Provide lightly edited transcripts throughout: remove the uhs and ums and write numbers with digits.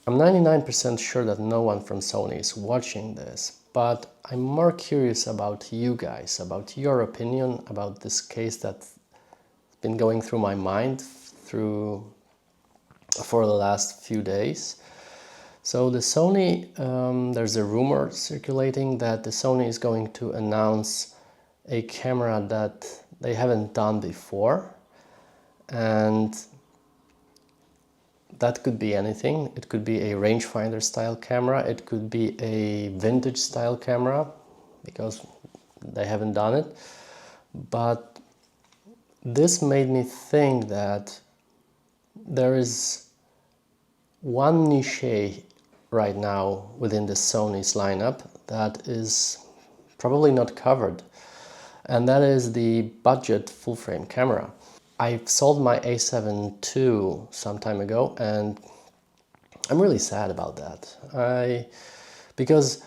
I'm 99% sure that no one from Sony is watching this, but I'm more curious about you guys, about your opinion about this case that's been going through my mind for the last few days. So the Sony, there's a rumor circulating that the Sony is going to announce a camera that they haven't done before, and that could be anything. It could be a rangefinder style camera, it could be a vintage style camera, because they haven't done it. But this made me think that there is one niche right now within the Sony's lineup that is probably not covered, and that is the budget full-frame camera. I sold my A7 II some time ago, and I'm really sad about that. Because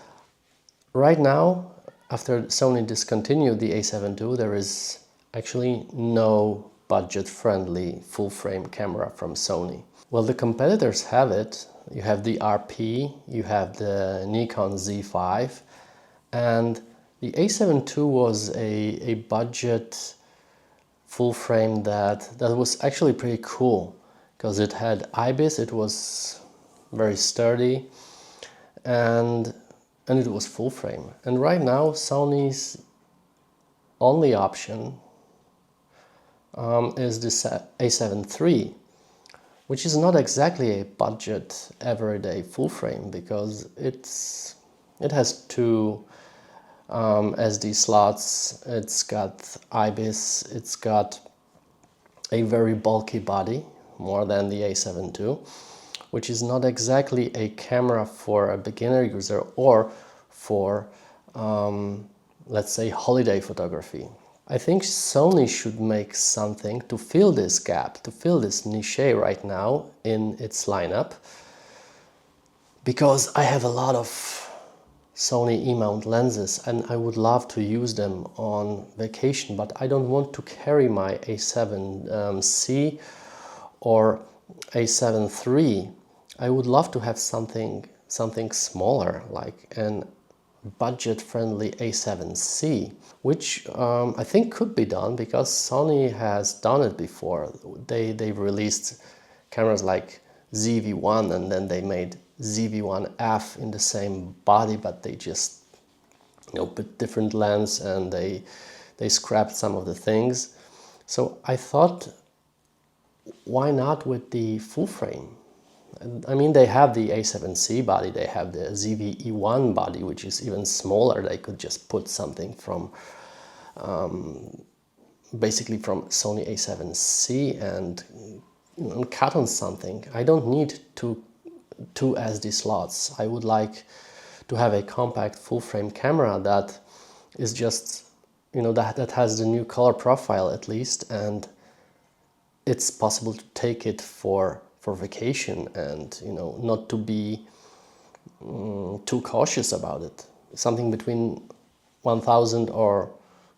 right now, after Sony discontinued the A7 II, there is actually no budget-friendly full-frame camera from Sony. Well, the competitors have it. You have the RP, you have the Nikon Z5, and the A7 II was a budget full frame that was actually pretty cool, because it had IBIS, it was very sturdy, and it was full frame. And right now Sony's only option is this A7 III, which is not exactly a budget everyday full frame, because it has two SD slots, it's got IBIS, it's got a very bulky body, more than the A7 II, which is not exactly a camera for a beginner user or for, let's say, holiday photography. I think Sony should make something to fill this gap, to fill this niche right now in its lineup, because I have a lot of Sony E-mount lenses and I would love to use them on vacation, but I don't want to carry my A7C or A7 III. I would love to have something smaller, like an budget-friendly A7C, which I think could be done, because Sony has done it before. They've released cameras like ZV-1, and then they made ZV-1F in the same body, but they just, you know, put different lens and they scrapped some of the things. So I thought, why not with the full frame? I mean, they have the A7C body, they have the ZV-E1 body, which is even smaller. They could just put something from basically from Sony A7C and, you know, cut on something. I don't need two SD slots. I would like to have a compact full-frame camera that is just, you know, that has the new color profile at least, and it's possible to take it for vacation, and, you know, not to be too cautious about it. Something between 1,000 or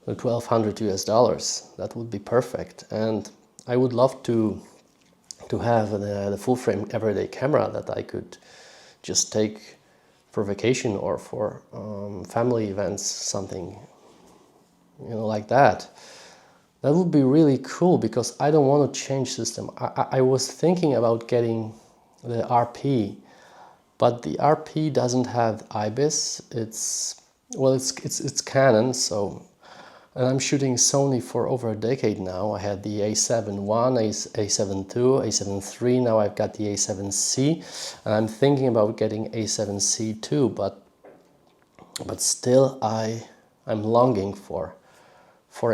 1,200 US dollars, that would be perfect. And I would love to have the full frame everyday camera that I could just take for vacation or for family events, something, you know, like that. That would be really cool, because I don't want to change system. I was thinking about getting the RP, but the RP doesn't have IBIS. It's Canon, so, and I'm shooting Sony for over a decade now. I had the A7 I, A7 II, A7 III, now I've got the A7C, and I'm thinking about getting A7C too, but still I'm longing for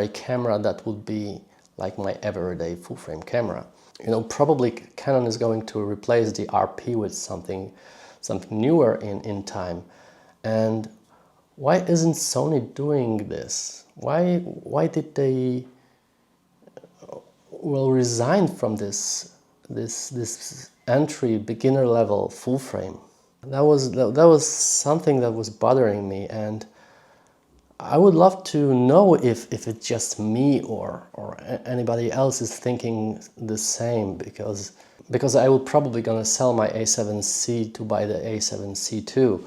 a camera that would be like my everyday full-frame camera. You know, probably Canon is going to replace the RP with something newer in time. And why isn't Sony doing this? Why did they resign from this entry beginner level full frame? That was something that was bothering me, and I would love to know if it's just me or anybody else is thinking the same, because because I will probably gonna sell my A7C to buy the A7C II.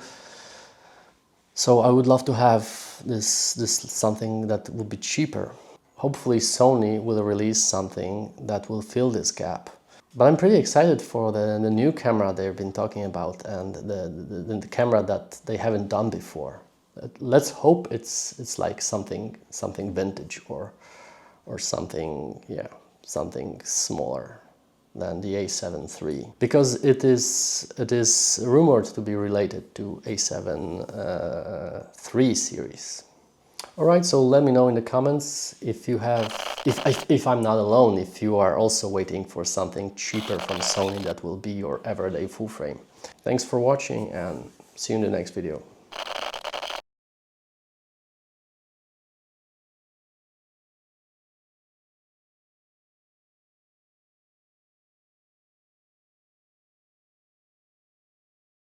So I would love to have this something that would be cheaper. Hopefully Sony will release something that will fill this gap. But I'm pretty excited for the new camera they've been talking about, and the camera that they haven't done before. Let's hope it's like something vintage or something, yeah, something smaller than the A7 III, because it is rumored to be related to A7 III series. All right, so let me know in the comments if you have, if I'm not alone, if you are also waiting for something cheaper from Sony that will be your everyday full frame. Thanks for watching, and see you in the next video.